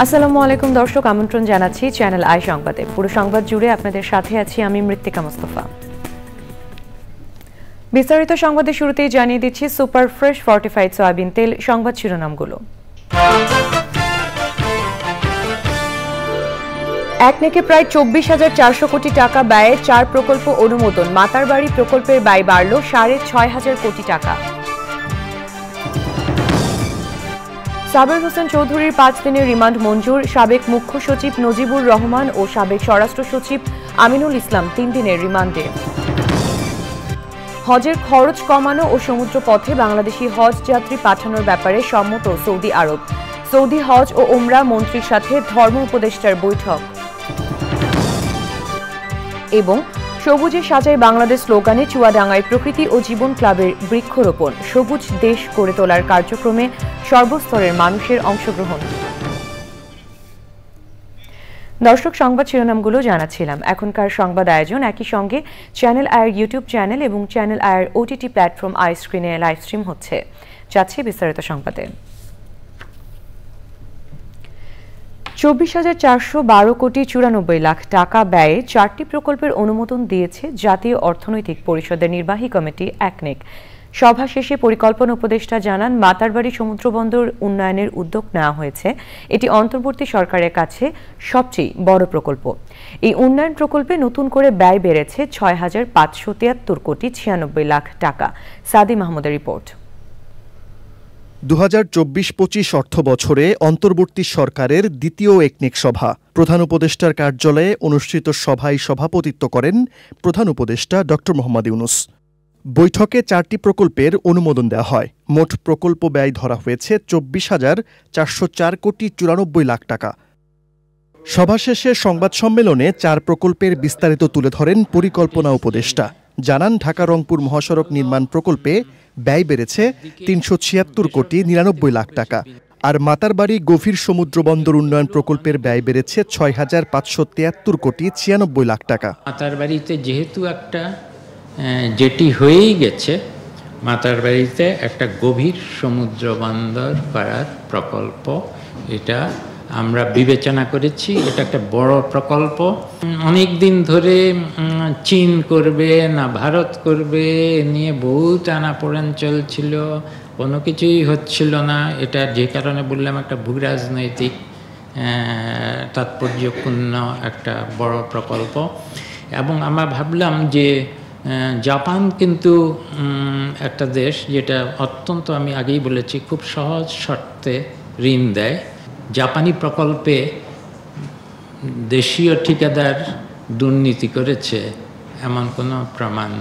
আসসালামু আলাইকুম দর্শক, আমন্ত্রণ জানাচ্ছি চ্যানেল আই সংবাদে। পুরো সংবাদ জুড়ে আপনাদের সাথে আছি আমি মৃত্তিকা মোস্তফা। বিস্তারিত সংবাদের শুরুতেই জানিয়ে দিচ্ছি সুপার ফ্রেশ ফর্টিফাইড সয়াবিন তেল সংবাদ শিরোনামগুলো। একনেকে প্রায় 24,400 কোটি টাকা ব্যয়ে 4 প্রকল্প অনুমোদন। মাতারবাড়ি প্রকল্পের ব্যয় বাড়ল 6,500 কোটি টাকা। সাবের হোসেন চৌধুরীর 5 দিনের রিমান্ড মঞ্জুর। সাবেক মুখ্য সচিব নজিবুর রহমান ও সাবেক স্বরাষ্ট্র সচিব আমিনুল ইসলাম 3 দিনের রিমান্ডে। হজের খরচ কমানো ও সমুদ্র পথে বাংলাদেশি হজ যাত্রী পাঠানোর ব্যাপারে সম্মত সৌদি আরব। সৌদি হজ ও ওমরা মন্ত্রীর সাথে ধর্ম উপদেষ্টার বৈঠক। এবং সবুজে সাজায় বাংলাদেশ স্লোগানে চুয়াডাঙ্গায় প্রকৃতি ও জীবন ক্লাবের বৃক্ষরোপণ। সবুজ দেশ গড়ে তোলার কার্যক্রমে সর্বস্তরের মানুষের অংশগ্রহণ। দর্শক, সংবাদ শিরোনামগুলো জানাচ্ছিলাম। এখনকার সংবাদ আয়োজন একই সঙ্গে চ্যানেল আয়ের ইউটিউব চ্যানেল এবং চ্যানেল আয়ের ওটিটি প্ল্যাটফর্ম আই স্ক্রিনে লাইভ স্ট্রিম হচ্ছে। যাচ্ছে বিস্তারিত সংবাদে। 24,412 কোটি 94 লাখ টাকা ব্যয়ে 4টি প্রকল্পের অনুমোদন দিয়েছে জাতীয় অর্থনৈতিক পরিষদের নির্বাহী কমিটি একনেক। সভা শেষে পরিকল্পনা উপদেষ্টা জানান, মাতারবাড়ি সমুদ্রবন্দর উন্নয়নের উদ্যোগ নেওয়া হয়েছে। এটি অন্তর্বর্তী সরকারের কাছে সবচেয়ে বড় প্রকল্প। এই উন্নয়ন প্রকল্পে নতুন করে ব্যয় বেড়েছে 6,573 কোটি 96 লাখ টাকা। সাদি মাহমুদের রিপোর্ট। 2024-25 অর্থ বছরে অন্তর্বর্তী সরকারের দ্বিতীয় একনেক সভা। প্রধান উপদেষ্টার কার্যালয়ে অনুষ্ঠিত সভায় সভাপতিত্ব করেন প্রধান উপদেষ্টা ড. মোহাম্মদ ইউনূস। বৈঠকে 4টি প্রকল্পের অনুমোদন দেওয়া হয়। মোট প্রকল্প ব্যয় ধরা হয়েছে 24,404 কোটি 94 লাখ টাকা। সভা শেষে সংবাদ সম্মেলনে 4 প্রকল্পের বিস্তারিত তুলে ধরেন পরিকল্পনা উপদেষ্টা। জানান, ঢাকা রংপুর মহাসড়ক নির্মাণ প্রকল্পে ব্যয় বেড়েছে 376 কোটি 99 লাখ টাকা। আর মাতারবাড়ি গভীর সমুদ্র বন্দর উন্নয়ন প্রকল্পের ব্যয় বেড়েছে 6,573 কোটি 96 লাখ টাকা। মাতারবাড়িতে যেহেতু একটা যেটি হয়েই গেছে, মাতারবাড়িতে একটা গভীর সমুদ্র বন্দর করার প্রকল্প, এটা আমরা বিবেচনা করেছি। এটা একটা বড় প্রকল্প। অনেক দিন ধরে চীন করবে না ভারত করবে নিয়ে বহু টানাপোড়েন চলছিল, কোনো কিছুই হচ্ছিল না। এটা যে কারণে বললাম, একটা ভূরাজনৈতিক তাৎপর্যপূর্ণ একটা বড় প্রকল্প। এবং আমরা ভাবলাম যে জাপান কিন্তু একটা দেশ যেটা অত্যন্ত, আমি আগেই বলেছি, খুব সহজ শর্তে ঋণ দেয়। জাপানি প্রকল্পে দেশীয় ঠিকাদার দুর্নীতি করেছে এমন কোনো প্রমাণ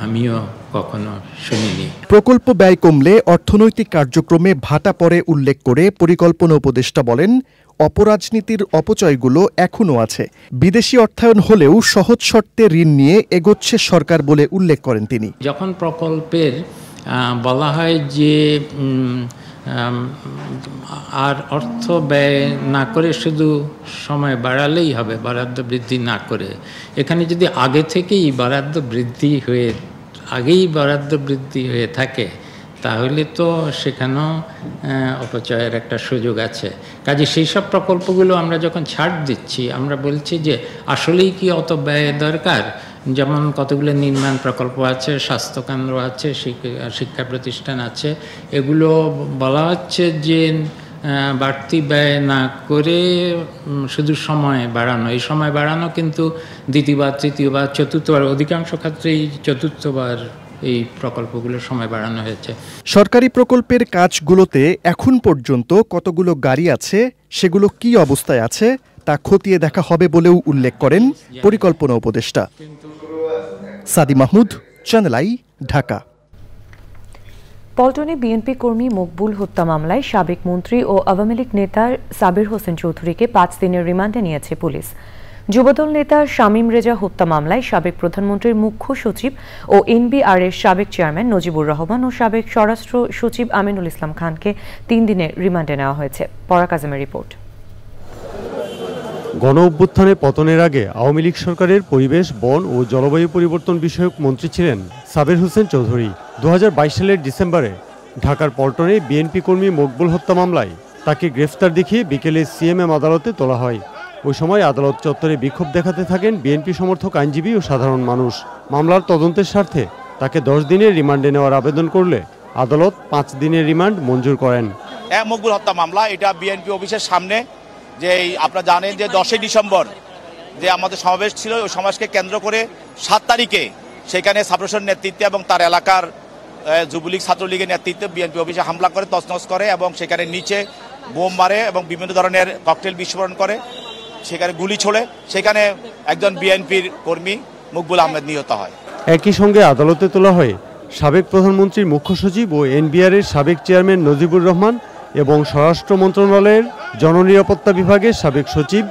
আমিও কখনো শুনিনি। প্রকল্প ব্যয় কমলে অর্থনৈতিক কার্যক্রমে ভাটা পড়ে উল্লেখ করে পরিকল্পনা উপদেষ্টা বলেন, অপরাজনীতির অপচয়গুলো এখনও আছে। বিদেশি অর্থায়ন হলেও সহজ শর্তে ঋণ নিয়ে এগোচ্ছে সরকার বলে উল্লেখ করেন তিনি। যখন প্রকল্পের বলা হয় যে আর অর্থ ব্যয় না করে শুধু সময় বাড়ালেই হবে, বরাদ্দ বৃদ্ধি না করে, এখানে যদি আগে থেকেই বরাদ্দ বৃদ্ধি হয়ে থাকে, তাহলে তো সেখানেও অপচয়ের একটা সুযোগ আছে। কাজে সেই সব প্রকল্পগুলো আমরা যখন ছাড় দিচ্ছি, আমরা বলছি যে আসলেই কি অত ব্যয় দরকার। যেমন কতগুলো নির্মাণ প্রকল্প আছে, স্বাস্থ্যকেন্দ্র আছে, শিক্ষা প্রতিষ্ঠান আছে, এগুলো বলা হচ্ছে যে বাড়তি ব্যয় না করে শুধু সময় বাড়ানো। এই সময় বাড়ানো কিন্তু দ্বিতীয়বার, তৃতীয়বার, চতুর্থবার, অধিকাংশ ক্ষেত্রেই চতুর্থবার এই প্রকল্পগুলোর সময় বাড়ানো হয়েছে। সরকারি প্রকল্পের কাজগুলোতে এখন পর্যন্ত কতগুলো গাড়ি আছে, সেগুলো কি অবস্থায় আছে তা খতিয়ে দেখা হবে বলেও উল্লেখ করেন পরিকল্পনা উপদেষ্টা। Sadi Mahmud, channel I, Dhaka. পল্টনে বিএনপি কর্মী মকবুল হত্যা মামলায় সাবেক মন্ত্রী ও আওয়ামী লীগ নেতা সাবির হোসেন চৌধুরীকে 5 দিনের রিমান্ডে নিয়েছে পুলিশ। যুবদল নেতা শামীম রেজা হত্যা মামলায় সাবেক প্রধানমন্ত্রীর মুখ্য সচিব ও এনবিআর-এর সাবেক চেয়ারম্যান নজিবুর রহমান ও সাবেক স্বরাষ্ট্র সচিব আমিনুল ইসলাম খানকে 3 দিনের রিমান্ডে নেওয়া হয়েছে। পরাগ আজমের রিপোর্ট। গণ অভ্যুত্থানে পতনের আগে আওয়ামী লীগ সরকারের পরিবেশ, বন ও জলবায়ু পরিবর্তন বিষয়ক মন্ত্রী ছিলেন সাবির হোসেন চৌধুরী। 2022 সালের ডিসেম্বরে ঢাকার পল্টনে বিএনপি কর্মী মকবুল হত্যা মামলায় তাকে গ্রেফতার দেখিয়ে বিকেলে সিএমএম আদালতে তোলা হয়। ওই সময় আদালত চত্বরে বিক্ষোভ দেখাতে থাকেন বিএনপি সমর্থক আইনজীবী ও সাধারণ মানুষ। মামলার তদন্তের স্বার্থে তাকে 10 দিনের রিমান্ডে নেওয়ার আবেদন করলে আদালত 5 দিনের রিমান্ড মঞ্জুর করেন। মকবুল হত্যা মামলা এটা বিএনপি অফিসের সামনে যে আপনারা জানেন যে 10 ডিসেম্বর যে আমাদের সমাবেশ ছিল, ওই সমাবেশকে কেন্দ্র করে 7 তারিখে সেখানে সাবরসের নেতৃত্বে এবং তার এলাকার যুবলীগ ছাত্রলীগের নেতৃত্বে বিএনপি অফিসে হামলা করে, তছনছ করে এবং সেখানে নিচে বোম মারে এবং বিভিন্ন ধরনের ককটেল বিস্ফোরণ করে, সেখানে গুলি ছোড়ে। সেখানে একজন বিএনপির কর্মী মকবুল আহমেদ নিহত হয়। একই সঙ্গে আদালতে তোলা হয় সাবেক প্রধানমন্ত্রীর মুখ্য সচিব ও এনবিআর-এর সাবেক চেয়ারম্যান নজিবুর রহমান এবং স্বরাষ্ট্র মন্ত্রণালয়ের জননিরাপত্তা বিভাগের সাবেক সচিব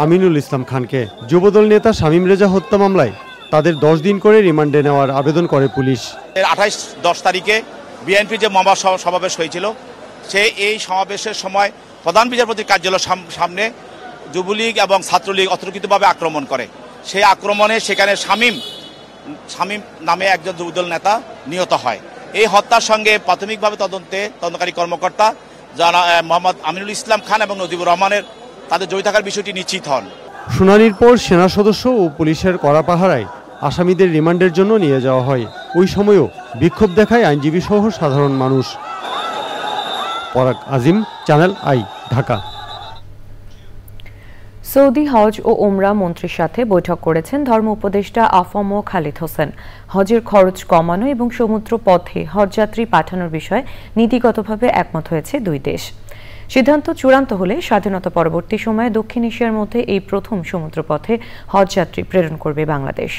আমিনুল ইসলাম খানকে। যুবদল নেতা শামীম রেজা হত্যা মামলায় তাদের 10 দিন করে রিমান্ডে নেওয়ার আবেদন করে পুলিশ। 10 তারিখে বিএনপি যে সমাবেশ হয়েছিল, এই সমাবেশের সময় প্রধান বিচারপতির কার্যালয়ের সামনে যুবলীগ এবং ছাত্রলীগ অতর্কিতভাবে আক্রমণ করে। সেই আক্রমণে সেখানে শামীম নামে একজন যুবদল নেতা নিহত হয়। এই হত্যার সঙ্গে প্রাথমিকভাবে তদন্তকারী কর্মকর্তা যারা মোহাম্মদ আমিনুল ইসলাম খান এবং নজিবুর রহমানের তাদের জড়িত থাকার বিষয়টি নিশ্চিত হন। শুনানির পর সেনা সদস্য ও পুলিশের কড়া পাহারায় আসামিদের রিমান্ডের জন্য নিয়ে যাওয়া হয়। ওই সময়ও বিক্ষোভ দেখায় আইনজীবী সহ সাধারণ মানুষ। পরাগ আজিম, চ্যানেল আই, ঢাকা। সৌদি হজ ও ওমরা মন্ত্রীর সাথে বৈঠক করেছেন ধর্ম উপদেষ্টা আফম খালিদ হোসেন। হজের খরচ কমানো এবং সমুদ্র পথে হজযাত্রী পাঠানোর বিষয়ে নীতিগতভাবে একমত হয়েছে দুই দেশ। সিদ্ধান্ত চূড়ান্ত হলে স্বাধীনতা পরবর্তী সময়ে দক্ষিণ এশিয়ার মধ্যে এই প্রথম সমুদ্রপথে হজযাত্রী প্রেরণ করবে বাংলাদেশ।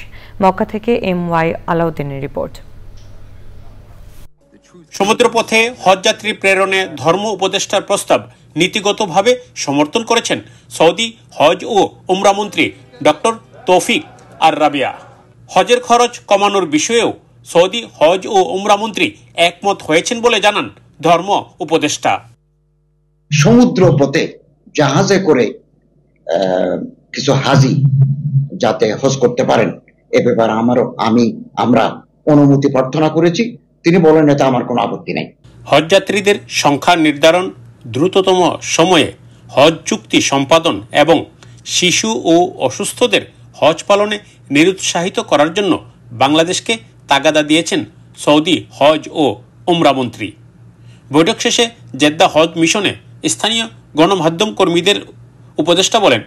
মক্কা থেকে MY আলাউদ্দিনের রিপোর্ট। সমুদ্রপথে হজযাত্রী প্রেরণে ধর্ম উপদেষ্টার প্রস্তাব নীতিগতভাবে সমর্থন করেছেন সৌদি হজ ও উমরা মন্ত্রী ডক্টর তৌফিক আর রাবিয়া। হজের খরচ কমানোর বিষয়েও সৌদি হজ ও উমরা মন্ত্রী একমত হয়েছেন বলে জানান ধর্ম উপদেষ্টা। সমুদ্র পথে জাহাজে করে কিছু হাজি যাতে হজ করতে পারেন এ ব্যাপারে আমরা অনুমতি প্রার্থনা করেছি। তিনি বলেন এতে আমার কোনো আপত্তি নেই। হজযাত্রীদের সংখ্যা নির্ধারণ, দ্রুততম সময়ে হজ চুক্তি সম্পাদন এবং শিশু ও অসুস্থদের হজ পালনে নিরুৎসাহিত করার জন্য বাংলাদেশকে তাগাদা দিয়েছেন সৌদি হজ ও উমরা মন্ত্রী। বৈঠক শেষে জেদ্দা হজ মিশনে স্থানীয় গণমাধ্যম কর্মীদের উপদেষ্টা বলেন,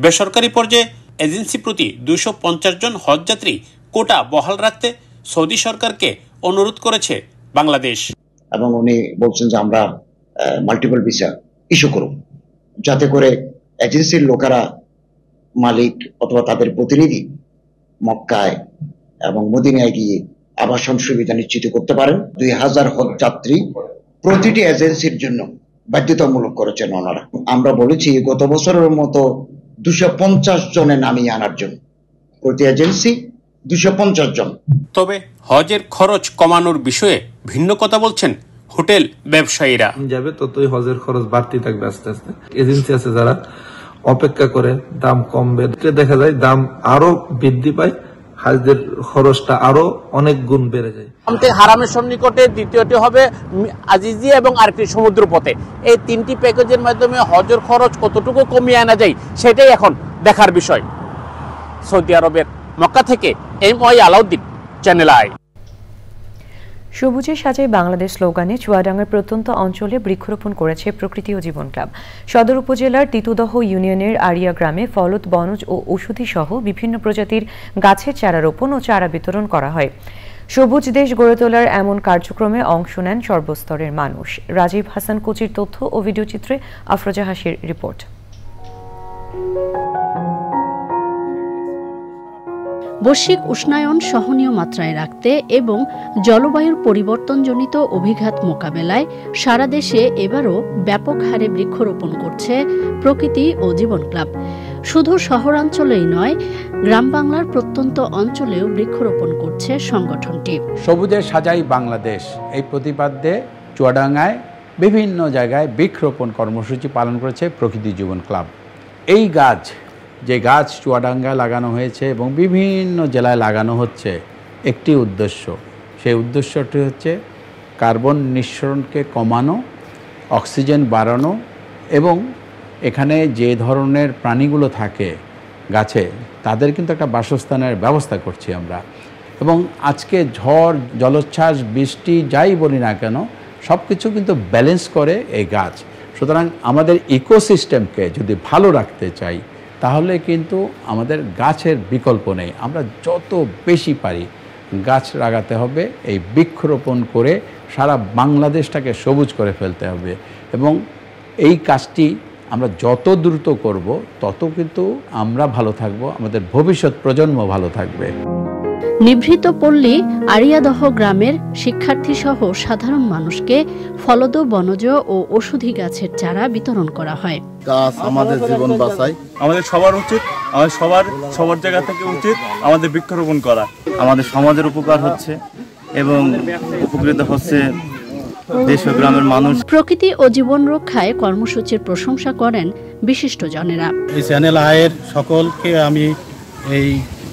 বেসরকারি পর্যায়ে এজেন্সি প্রতি 250 জন হজযাত্রী কোটা বহাল রাখতে সৌদি সরকারকে অনুরোধ করেছে বাংলাদেশ। এবং উনি বলছেন যে আমরা মাল্টিপল ভিসা ইস্যু করব, যাতে করে এজেন্সির লোকেরা মালিক অথবা তাদের প্রতিনিধি মক্কায় এবং মদিনায় গিয়ে আবাসন সুবিধা নিশ্চিত করতে পারেন। 2000 হজযাত্রী প্রতিটি এজেন্সির জন্য বাধ্যতামূলক করেছেন ওনারা। আমরা বলেছি গত বছরের মতো 250 জনে নামিয়ে আনার জন্য, প্রতি এজেন্সি 250 জন। তবে হজের খরচ কমানোর বিষয়ে ভিন্ন কথা বলছেন হোটেল ব্যবসায়ীরা। যাবে ততই হজের খরচ বাড়তে থাকবে আস্তে আস্তে। এজেন্সি আছে যারা অপেক্ষা করে দাম কমবে, দেখা যায় দাম আরো বৃদ্ধি পায়, হাজদের খরচটা আরো অনেক গুণ বেড়ে যায়। হারামের সন্নিকটে, দ্বিতীয়টি হবে আজিজিয়া এবং আরেকটি সমুদ্র পথে। এই 3টি প্যাকেজের মাধ্যমে হজের খরচ কতটুকু কমিয়ে আনা যায় সেটাই এখন দেখার বিষয়। সৌদি আরবের মক্কা থেকে MY আলাউদ্দিন, চ্যানেল আই। সবুজে সাজায় বাংলাদেশ স্লোগানে চুয়াডাঙ্গার প্রত্যন্ত অঞ্চলে বৃক্ষরোপণ করেছে প্রকৃতি ও জীবন ক্লাব। সদর উপজেলার তিতুদহ ইউনিয়নের আরিয়া গ্রামে ফলদ, বনজ ও ঔষধি সহ বিভিন্ন প্রজাতির গাছের চারা রোপণ ও চারা বিতরণ করা হয়। সবুজ দেশ গড়ে তোলার এমন কার্যক্রমে অংশ নেন সর্বস্তরের মানুষ। রাজীব হাসান কোচির তথ্য ও ভিডিওচিত্রে আফরোজা হাসির রিপোর্ট। বৈশ্বিক উষ্ণায়ন সহনীয় মাত্রায় রাখতে এবং জলবায়ুর পরিবর্তনজনিত অভিঘাত মোকাবেলায় সারা দেশে এবারও ব্যাপক হারে বৃক্ষরোপণ করছে প্রকৃতি ও জীবন ক্লাব। শুধু শহরাঞ্চলেই নয়, গ্রাম বাংলার প্রত্যন্ত অঞ্চলেও বৃক্ষরোপণ করছে সংগঠনটি। সবুজে সাজাই বাংলাদেশ এই প্রতিপাদ্যে চুয়াডাঙ্গায় বিভিন্ন জায়গায় বৃক্ষরোপণ কর্মসূচি পালন করেছে প্রকৃতি জীবন ক্লাব। এই গাছ, যে গাছ চুয়াডাঙ্গায় লাগানো হয়েছে এবং বিভিন্ন জেলায় লাগানো হচ্ছে, একটি উদ্দেশ্য, সেই উদ্দেশ্যটি হচ্ছে কার্বন নিঃসরণকে কমানো, অক্সিজেন বাড়ানো এবং এখানে যে ধরনের প্রাণীগুলো থাকে গাছে তাদের কিন্তু একটা বাসস্থানের ব্যবস্থা করছি আমরা। এবং আজকে ঝড়, জলোচ্ছ্বাস, বৃষ্টি যাই বলি না কেন, সব কিছু কিন্তু ব্যালেন্স করে এই গাছ। সুতরাং আমাদের ইকোসিস্টেমকে যদি ভালো রাখতে চাই তাহলে কিন্তু আমাদের গাছের বিকল্প নেই। আমরা যত বেশি পারি গাছ লাগাতে হবে, এই বৃক্ষরোপণ করে সারা বাংলাদেশটাকে সবুজ করে ফেলতে হবে। এবং এই কাজটি আমরা যত দ্রুত করব তত কিন্তু আমরা ভালো থাকব, আমাদের ভবিষ্যৎ প্রজন্ম ভালো থাকবে। নিভৃত পল্লী আরিয়াদহ গ্রামের শিক্ষার্থী সহ সাধারণ মানুষকে ফলদ, বনজ ও ওষুধি গাছের চারা বিতরণ করা হয়। গাছ আমাদের জীবন বাঁচায়। আমাদের সবার উচিত, আমাদের সবার জায়গা থেকে উচিত আমাদের বৃক্ষরোপণ করা। আমাদের সমাজের উপকার হচ্ছে এবং উপকৃত হচ্ছে দেশ ও গ্রামের মানুষ। প্রকৃতি ও জীবন রক্ষায় কর্মসূচির প্রশংসা করেন বিশিষ্টজনেরা। এই চ্যানেল আয়ের সকলকে আমি এই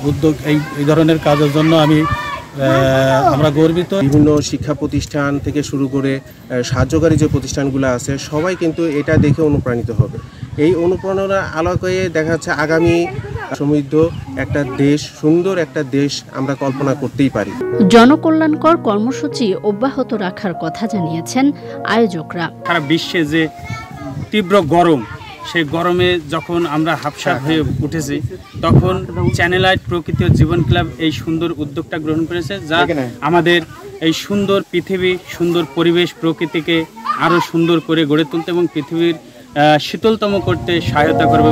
উদ্যোগ, এই ধরনের কাজের জন্য আমরা গর্বিত। বিভিন্ন শিক্ষা প্রতিষ্ঠান থেকে শুরু করে সাহায্যকারী যে প্রতিষ্ঠানগুলো আছে সবাই কিন্তু এটা দেখে অনুপ্রাণিত হবে। এই অনুপ্রেরণার আলোকে দেখা যাচ্ছে আগামী সমৃদ্ধ একটা দেশ, সুন্দর একটা দেশ আমরা কল্পনা করতেই পারি। জনকল্যাণকর কর্মসূচি অব্যাহত রাখার কথা জানিয়েছেন আয়োজকরা। সারা বিশ্বে যে তীব্র গরম, সেই গরমে যখন আমরা হাঁপসাপ হয়ে উঠেছি তখন চ্যানেল আইট প্রকৃতি ও জীবন ক্লাব এই সুন্দর উদ্যোগটা গ্রহণ করেছে, যা আমাদের এই সুন্দর পৃথিবী, সুন্দর পরিবেশ, প্রকৃতিকে আরও সুন্দর করে গড়ে তুলতে এবং পৃথিবীর শীতলতম করতে সহায়তা করবে।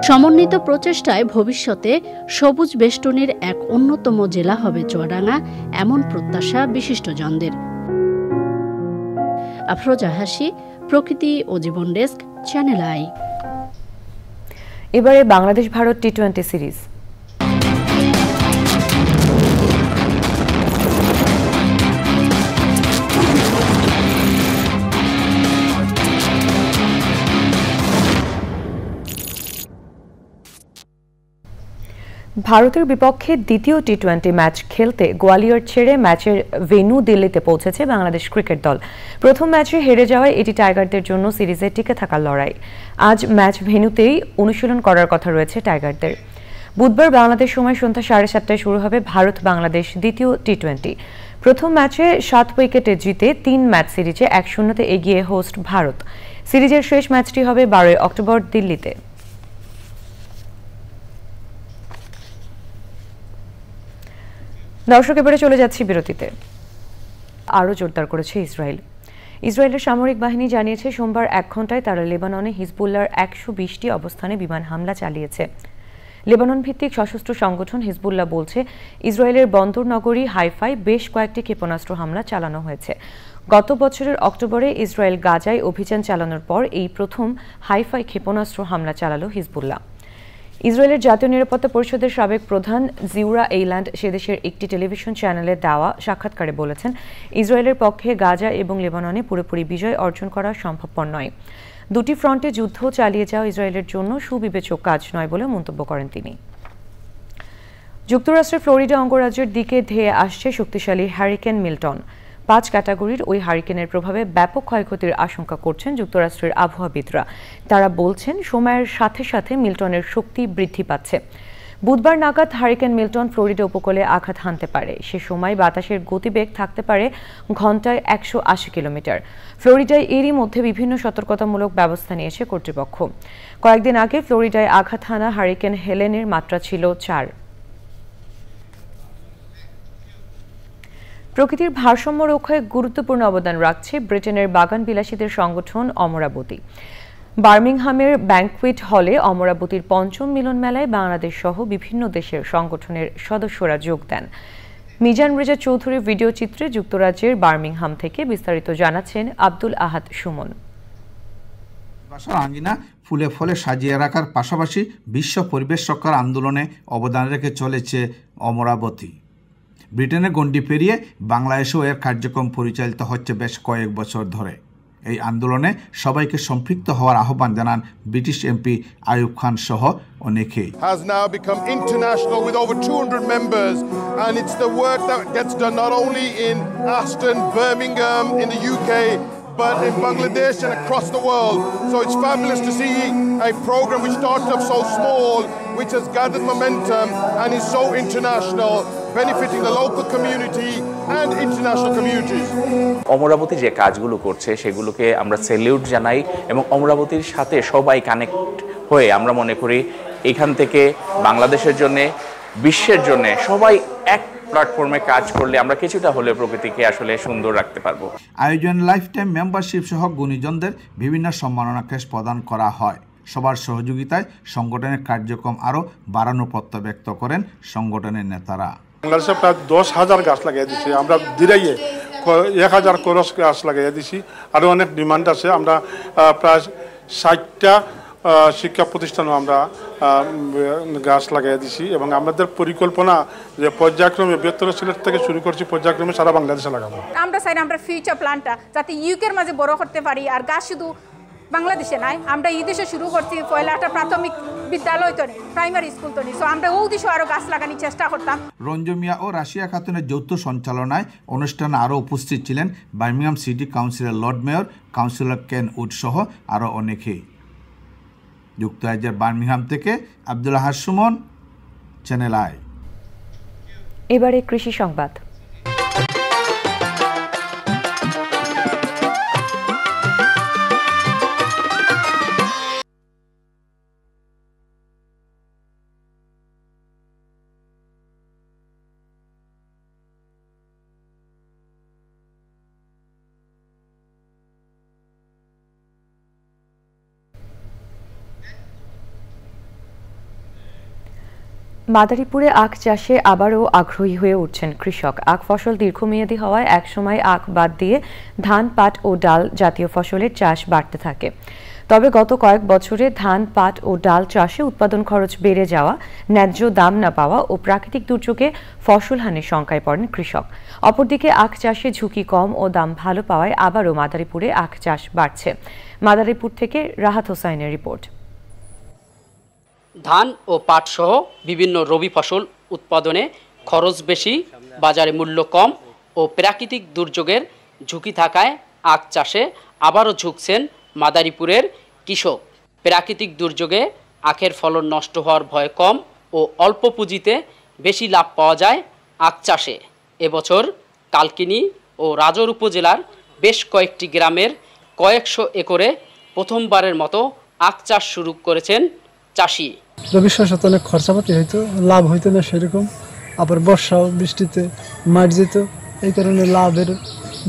সমন্বিত প্রচেষ্টায় ভবিষ্যতে সবুজ বেষ্টনীর এক অন্যতম জেলা হবে চুয়াডাঙ্গা, এমন প্রত্যাশা বিশিষ্টজনদের। আফরোজা হাসি, প্রকৃতি ও জীবন ডেস্ক, চ্যানেল আই। এবারে বাংলাদেশ ভারত টি-20 সিরিজ। ভারতের বিপক্ষে দ্বিতীয় টি-20 ম্যাচ খেলতে গোয়ালিয়র ছেড়ে ম্যাচের ভেন্যু দিল্লিতে পৌঁছেছে বাংলাদেশ ক্রিকেট দল। প্রথম ম্যাচে হেরে যাওয়ায় এটি টাইগারদের জন্য সিরিজে টিকে থাকার লড়াই। আজ ম্যাচ ভেন্যুতেই অনুশীলন করার কথা রয়েছে টাইগারদের। বুধবার বাংলাদেশ সময় সন্ধ্যা 7:30টায় শুরু হবে ভারত বাংলাদেশ দ্বিতীয় টি-20। প্রথম ম্যাচে 7 উইকেটে জিতে 3 ম্যাচ সিরিজে 1-0 এগিয়ে হোস্ট ভারত। সিরিজের শেষ ম্যাচটি হবে 12 অক্টোবর দিল্লিতে। দর্শক, এবারে চলে যাচ্ছি বিরতিতে। আরও জোরদার করেছে ইসরায়েলের সামরিক বাহিনী জানিয়েছে সোমবার 1 ঘণ্টায় তারা লেবাননে হিজবুল্লাহর 120টি অবস্থানে বিমান হামলা চালিয়েছে। লেবানন ভিত্তিক সশস্ত্র সংগঠন হিজবুল্লাহ বলছে ইসরায়েলের বন্দর নগরী হাইফায় বেশ কয়েকটি ক্ষেপণাস্ত্র হামলা চালানো হয়েছে। গত বছরের অক্টোবরে ইসরায়েল গাজায় অভিযান চালানোর পর এই প্রথম হাইফায় ক্ষেপণাস্ত্র হামলা চালালো হিজবুল্লাহ। ইসরায়েলের জাতীয় নিরাপত্তা পরিষদের সাবেক প্রধান জিউরা এইল্যান্ড সেদেশের একটি টেলিভিশন চ্যানেলে দেওয়া সাক্ষাৎকারে বলেছেন, ইসরায়েলের পক্ষে গাজা এবং লেবাননে পুরোপুরি বিজয় অর্জন করা সম্ভবপর নয়। দুটি ফ্রন্টে যুদ্ধ চালিয়ে যাওয়া ইসরায়েলের জন্য সুবিবেচক কাজ নয় বলে মন্তব্য করেন তিনি। যুক্তরাষ্ট্রের ফ্লোরিডা অঙ্গরাজ্যের দিকে ধেয়ে আসছে শক্তিশালী হ্যারিকেন মিল্টন। 5 ক্যাটাগরির ওই হারিকেনের প্রভাবে ব্যাপক ক্ষয়ক্ষতির আশঙ্কা করছেন যুক্তরাষ্ট্রের আবহাওয়াবিদরা। তারা বলছেন সময়ের সাথে সাথে মিল্টনের শক্তি বৃদ্ধি পাচ্ছে। বুধবার নাগাদ হারিকেন মিল্টন ফ্লোরিডা উপকূলে আঘাত হানতে পারে। সে সময় বাতাসের গতিবেগ থাকতে পারে ঘন্টায় 180 কিলোমিটার। ফ্লোরিডায় এরই মধ্যে বিভিন্ন সতর্কতামূলক ব্যবস্থা নিয়েছে কর্তৃপক্ষ। কয়েকদিন আগে ফ্লোরিডায় আঘাত হানা হারিকেন হেলেনের মাত্রা ছিল 4। প্রকৃতির ভারসাম্য রক্ষায় গুরুত্বপূর্ণ অবদান রাখছে ব্রিটেনের বাগান বিলাসীদের সংগঠন অমরাবতী। বার্মিংহামের ব্যাংকুয়েট হলে অমরাবতীর পঞ্চম মিলন মেলায় বাংলাদেশ সহ বিভিন্ন দেশের সংগঠনের সদস্যরা যোগ দেন। মিজান রেজা চৌধুরীর ভিডিও চিত্রে যুক্তরাজ্যের বার্মিংহাম থেকে বিস্তারিত জানাচ্ছেন আব্দুল আহাদ সুমন। আঙ্গিনা ফুলে ফলে সাজিয়ে রাখার পাশাপাশি বিশ্ব পরিবেশ রক্ষার আন্দোলনে অবদান রেখে চলেছে অমরাবতী। ব্রিটেনের গণ্ডি পেরিয়ে বাংলাদেশেও এর কার্যক্রম পরিচালিত হচ্ছে বেশ কয়েক বছর ধরে। এই আন্দোলনে সবাইকে সম্পৃক্ত হওয়ার আহ্বান জানান ব্রিটিশ এমপি আয়ুব খান সহ অনেকেই। Has now become international with over 200 members, and it's the work that gets done not only in Aston, Birmingham in the UK, but in Bangladesh and across the world. So it's fabulous to see a program which started off so small, which has gathered momentum and is so international, benefiting the local community and international communities. Amaravati যে কাজগুলো করছে সেগুলোকে আমরা salute জানাই এবং অমরাবতীর সাথে সবাই connect হয়ে আমরা মনে করি এখান থেকে বাংলাদেশের জন্য, বিশ্বের জন্য সবাই এক প্ল্যাটফর্মে কাজ করলে আমরা কিছুটা হলে প্রকৃতিকে আসলে সুন্দর রাখতে পারবো। আয়োজন লাইফ টাইম মেম্বারশিপ সহ গুণীজনদের বিভিন্ন সম্মাননা ক্যাশ প্রদান করা হয়। সবার সহযোগিতায় সংগঠনের কার্যক্রম আরও বাড়ানোর প্রত্যয় ব্যক্ত করেন সংগঠনের নেতারা। বাংলাদেশে প্রায় 10,000 গাছ লাগিয়ে দিচ্ছি আমরা, দিরাইয়ে 1,000 করস গাছ লাগিয়ে দিছি। আরও অনেক ডিমান্ড আছে। আমরা প্রায় 60টা শিক্ষা প্রতিষ্ঠানও আমরা গাছ লাগিয়ে দিছি এবং আমাদের পরিকল্পনা যে পর্যায়ক্রমে 72 সিলেট থেকে শুরু করছি, পর্যায়ক্রমে সারা বাংলাদেশে লাগাবো। আমরা চাই আমরা ফিউচার প্ল্যানটা যাতে ইউকের মাঝে বড় করতে পারি। আর গাছ শুধু বাংলাদেশে নাই, আমরা এই দেশে শুরু করছি পয়লাটা প্রাথমিক বিদ্যালয় তো নেই, প্রাইমারি স্কুল তো নেই। সো আমরা ও দেশে আরও গাছ লাগানোর চেষ্টা করতাম। রঞ্জু মিয়া ও রাশিয়া খাতুনের যৌথ সঞ্চালনায় অনুষ্ঠানে আরও উপস্থিত ছিলেন বার্মিংহাম সিটি কাউন্সিলের লর্ড মেয়র, কাউন্সিলর কেন উড সহ আরও অনেকেই। যুক্তরাজ্যের বার্মিংহাম থেকে আব্দুল আহাদ সুমন, চ্যানেল আই। এবারে কৃষি সংবাদ। মাদারীপুরে আখ চাষে আবারও আগ্রহী হয়ে উঠছেন কৃষক। আখ ফসল দীর্ঘমেয়াদী হওয়ায় একসময় আখ বাদ দিয়ে ধান, পাট ও ডাল জাতীয় ফসলের চাষ বাড়তে থাকে। তবে গত কয়েক বছরে ধান, পাট ও ডাল চাষে উৎপাদন খরচ বেড়ে যাওয়া, ন্যায্য দাম না পাওয়া ও প্রাকৃতিক দুর্যোগে ফসল হানির শঙ্কায় পড়েন কৃষক। অপরদিকে আখ চাষে ঝুঁকি কম ও দাম ভালো পাওয়ায় আবারও মাদারীপুরে আখ চাষ বাড়ছে। মাদারীপুর থেকে রাহাত হোসাইনের রিপোর্ট। ধান ও পাট সহ বিভিন্ন রবি ফসল উৎপাদনে খরচ বেশি, বাজারে মূল্য কম ও প্রাকৃতিক দুর্যোগের ঝুঁকি থাকায় আখ চাষে আবারও ঝুঁকছেন মাদারীপুরের কৃষক। প্রাকৃতিক দুর্যোগে আখের ফলন নষ্ট হওয়ার ভয় কম ও অল্প পুঁজিতে বেশি লাভ পাওয়া যায় আখ চাষে। এবছর কালকিনি ও রাজৌর উপজেলার বেশ কয়েকটি গ্রামের কয়েকশো একরে প্রথমবারের মতো আখ চাষ শুরু করেছেন চাষি। রবি শস্যতে অনেক খরচাপাতি হইতো, লাভ হইতো না সেরকম। আবার বর্ষা বৃষ্টিতে মার যেত, এই কারণে লাভের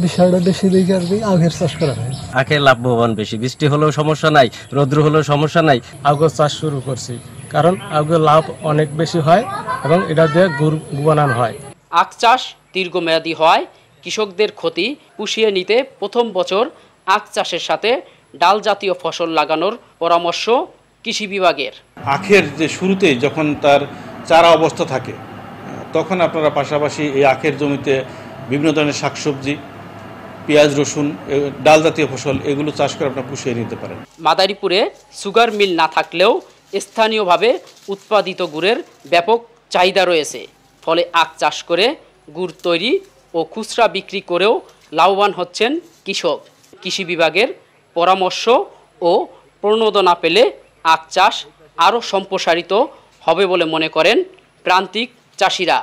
বিষয়টা বেশি দেখে আর কি আখের চাষ করা হয়। আখের লাভবান বেশি, বৃষ্টি হলেও সমস্যা নাই, রৌদ্র হলেও সমস্যা নাই। আখের চাষ শুরু করছি কারণ আখের লাভ অনেক বেশি হয় এবং এটা দিয়ে গুড় বানানো হয়। আখ চাষ দীর্ঘমেয়াদী হয় কৃষকদের ক্ষতি পুষিয়ে নিতে প্রথম বছর আখ চাষের সাথে ডাল জাতীয় ফসল লাগানোর পরামর্শ কৃষি বিভাগের। আখের যে শুরুতে যখন তার চারা অবস্থা থাকে তখন আপনারা পাশাপাশি এই আখের জমিতে বিভিন্ন ধরনের শাকসবজি, পেঁয়াজ, রসুন, ডাল জাতীয় ফসল এগুলো চাষ করে আপনারা পুষিয়ে নিতে পারেন। মাদারীপুরে সুগার মিল না থাকলেও স্থানীয়ভাবে উৎপাদিত গুড়ের ব্যাপক চাহিদা রয়েছে। ফলে আখ চাষ করে গুড় তৈরি ও খুচরা বিক্রি করেও লাভবান হচ্ছেন কৃষক। কৃষি বিভাগের পরামর্শ ও প্রণোদনা পেলে আখ চাষ আরও সম্প্রসারিত হবে বলে মনে করেন প্রান্তিক চাষিরা।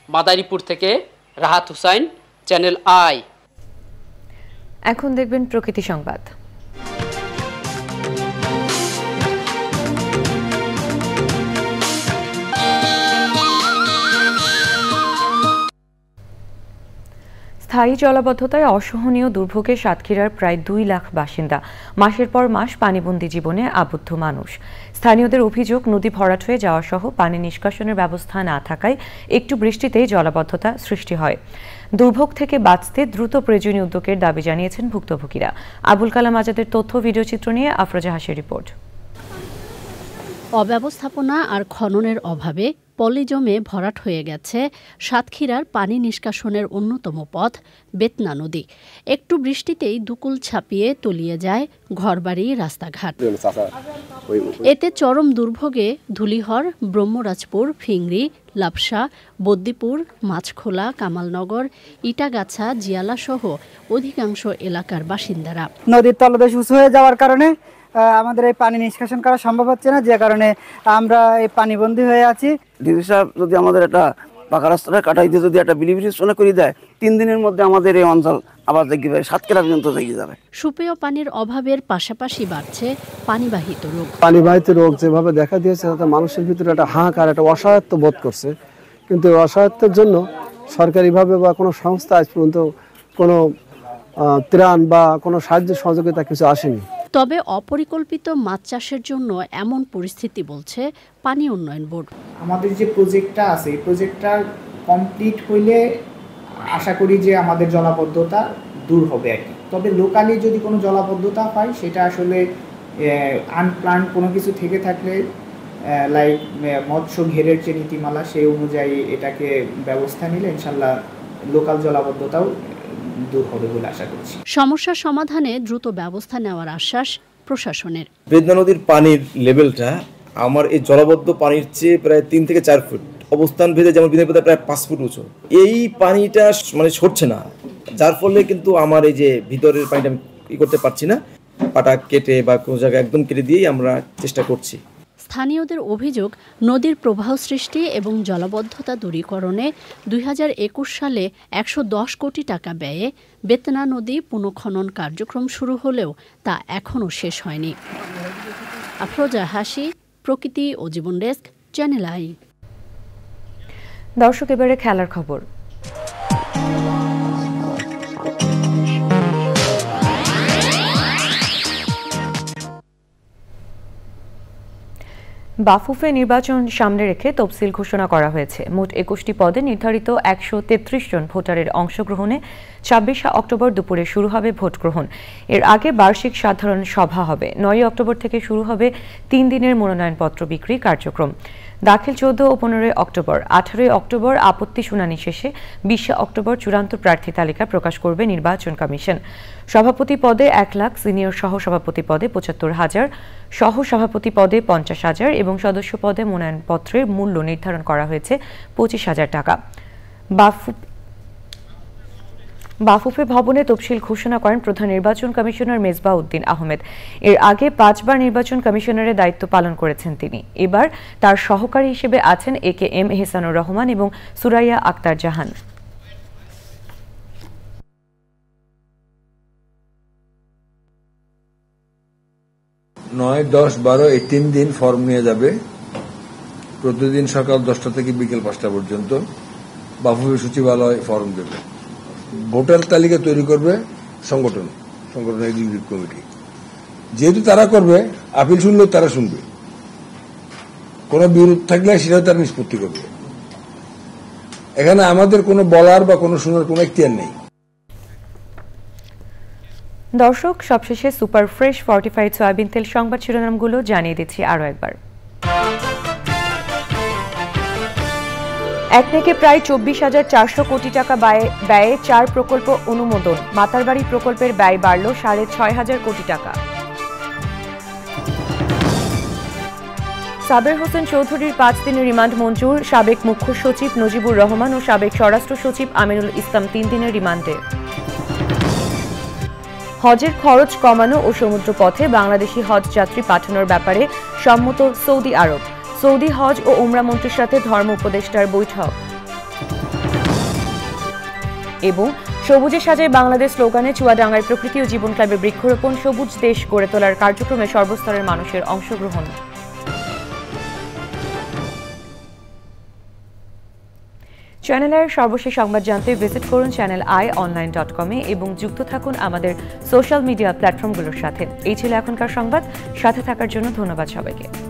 মাদারীপুর থেকে রাহাত হুসাইন, চ্যানেল আই। এখন দেখবেন প্রকৃতি সংবাদ। স্থায়ী জলাবদ্ধতায় অসহনীয় দুর্ভোগে সাতক্ষীরার প্রায় 2 লাখ বাসিন্দা, মাসের পর মাস পানিবন্দী জীবনে আবদ্ধ মানুষ। স্থানীয়দের অভিযোগ, নদী ভরাট হয়ে যাওয়া সহ পানি নিষ্কাশনের ব্যবস্থা না থাকায় একটু বৃষ্টিতেই জলাবদ্ধতা সৃষ্টি হয়। দুর্ভোগ থেকে বাঁচতে দ্রুত প্রয়োজনীয় উদ্যোগের দাবি জানিয়েছেন ভুক্তভোগীরা। আবুল কালাম আজাদের তথ্য ভিডিওচিত্র নিয়ে আফরোজা হাসির রিপোর্ট। অব্যবস্থাপনা আর খননের অভাবে পলি জমে ভরাট হয়ে গেছে সাতক্ষীরার পানি নিষ্কাশনের অন্যতম পথ বেতনা নদী। একটু বৃষ্টিতেই দুকুল ছাপিয়ে তলিয়ে যায় ঘরবাড়ি, রাস্তাঘাট। এতে চরম দুর্ভোগে ধুলিহর, ব্রহ্মরাজপুর, ফিংরি, লাপসা, বদ্দিপুর, মাছখোলা, কামালনগর, ইটাগাছা, জিয়ালা সহ অধিকাংশ এলাকার বাসিন্দারা। নদীর তলদেশ উঁচু হয়ে যাওয়ার কারণে আমাদের এই পানি নিষ্কাশন করা সম্ভব হচ্ছে না, যে কারণে আমরা এই পানিবন্দী হয়ে আছি। ডিসি সাহেব যদি আমাদের একটা পাকা রাস্তাটা কাটাইতে যদি একটা বিলিবিশনা করে দেয়, 3 দিনের মধ্যে আমাদের এই অঞ্চল আবার দেখি সাতক্ষীরা পর্যন্ত দেখে যাবে। সুপেয় পানির অভাবের পাশাপাশি বাড়ছে পানিবাহিত রোগ। পানিবাহিত রোগ যেভাবে দেখা দিয়েছে, তাতে মানুষের ভিতরে একটা হাহাকার, একটা অসহায়ত্ব বোধ করছে। কিন্তু এই অসহায়ত্বের জন্য সরকারিভাবে বা কোনো সংস্থা আজ পর্যন্ত কোনো ত্রাণ বা কোনো সাহায্য সহযোগিতা কিছু আসেনি। তবে অপরিকল্পিত মাছ চাষের জন্য এমন পরিস্থিতি বলছে পানি উন্নয়ন বোর্ড। আমাদের যে প্রজেক্টটা আছে, এই প্রজেক্টটা কমপ্লিট হইলে আশা করি যে আমাদের জলাবদ্ধতা দূর হবে আর কি। তবে লোকালি যদি কোনো জলাবদ্ধতা পাই, সেটা আসলে আনপ্ল্যান্ড কোনো কিছু থেকে থাকলে, লাইক মৎস্য ঘেরের যে নীতিমালা, সেই অনুযায়ী এটাকে ব্যবস্থা নিলে ইনশাল্লাহ লোকাল জলাবদ্ধতাও দূর হবে বলে আশা করছি। সমস্যা সমাধানে দ্রুত ব্যবস্থা নেওয়ার আশ্বাস প্রশাসনের। বেদনা নদীর পানির লেভেলটা আমার এই জলাবদ্ধ পানির চেয়ে প্রায় 3 থেকে 4 ফুট, অবস্থান ভেদে যেমন বিধানপথে প্রায় 5 ফুট উঁচু। এই পানিটা মানে সরছে না, যার ফলে কিন্তু আমার এই যে ভিতরের পানিটা আমি করতে পারছি না। পাটা কেটে বা কোনো জায়গায় একদম কেটে দিয়েই আমরা চেষ্টা করছি। স্থানীয়দের অভিযোগ, নদীর প্রবাহ সৃষ্টি এবং জলাবদ্ধতা দূরীকরণে 2021 সালে 110 কোটি টাকা ব্যয়ে বেতনা নদী পুনঃখনন কার্যক্রম শুরু হলেও তা এখনও শেষ হয়নি। আফরোজা হাসি, প্রকৃতি ও জীবন ডেস্ক, চ্যানেল আই। দর্শক, এবারে খেলার খবর। বাফুফে নির্বাচন সামনে রেখে তফসিল ঘোষণা করা হয়েছে। মোট 21টি পদে নির্ধারিত 133 জন ভোটারের অংশগ্রহণে 26 অক্টোবর দুপুরে শুরু হবে ভোট গ্রহণ। এর আগে বার্ষিক সাধারণ সভা হবে। 9 অক্টোবর থেকে শুরু হবে 3 দিনের মনোনয়নপত্র বিক্রি কার্যক্রম। দাখিল 14 ও 15 অক্টোবর। 18 অক্টোবর আপত্তি শুনানি শেষে 20 অক্টোবর চূড়ান্ত প্রার্থী তালিকা প্রকাশ করবে নির্বাচন কমিশন। সভাপতি পদে 1 লাখ, সিনিয়র সহ সভাপতি পদে 75,000, সহ সভাপতি পদে 50,000 এবং সদস্য পদে মনোনয়নপত্রের মূল্য নির্ধারণ করা হয়েছে 25,000 টাকা। বাফুফে ভবনে তফসিল ঘোষণা করেন প্রধান নির্বাচন কমিশনার মেজবাহ উদ্দিন আহমেদ। এর আগে 5 বার নির্বাচন কমিশনারের দায়িত্ব পালন করেছেন তিনি। এবার তার সহকারী হিসেবে আছেন AKM এহসানুর রহমান এবং সুরাইয়া আক্তার জাহান। 9, 10, 12 এই 3 দিন ফর্ম নিয়ে যাবে। প্রতিদিন সকাল 10টা থেকে বিকেল 5টা পর্যন্ত বাফুফে সচিবালয় ফর্ম দেবে। ভোটার তালিকা তৈরি করবে সংগঠন এক্সিকিউটিভ কমিটি। যেহেতু তারা করবে, আপিল শুনলেও তারা শুনবে, কোনো বিরোধ থাকলে সেটাও তারা নিষ্পত্তি করবে। এখানে আমাদের কোনো বলার বা কোনো শোনার কোনো এখতিয়ার নেই। দর্শক, সবশেষে সুপার ফ্রেশ ফর্টিফাইড সয়াবিন তেল সংবাদ শিরোনামগুলো জানিয়ে দিচ্ছি আরও একবার। একনেকে প্রায় 24,400 কোটি টাকা ব্যয়ে 4 প্রকল্প অনুমোদন। মাতারবাড়ি প্রকল্পের ব্যয় বাড়ল 6,500 কোটি টাকা। সাবের হোসেন চৌধুরীর 5 দিনের রিমান্ড মঞ্জুর। সাবেক মুখ্য সচিব নজিবুর রহমান ও সাবেক স্বরাষ্ট্র সচিব আমিনুল ইসলাম 3 দিনের রিমান্ডে। হজের খরচ কমানো ও সমুদ্রপথে বাংলাদেশি হজ যাত্রী পাঠানোর ব্যাপারে সম্মত সৌদি আরব। সৌদি হজ ও উমরা মন্ত্রীর সাথে ধর্ম উপদেষ্টার বৈঠক। এবং সবুজে সাজায় বাংলাদেশ স্লোগানে চুয়াডাঙ্গায় প্রকৃতি ও জীবন ক্লাবের বৃক্ষরোপণ, সবুজ দেশ গড়ে তোলার কার্যক্রমে সর্বস্তরের মানুষের অংশগ্রহণ। চ্যানেলের সর্বশেষ সংবাদ জানতে ভিজিট করুন channelionline.com এবং যুক্ত থাকুন আমাদের সোশ্যাল মিডিয়া প্ল্যাটফর্মগুলোর সাথে। এই ছিল এখনকার সংবাদ। সাথে থাকার জন্য ধন্যবাদ সবাইকে।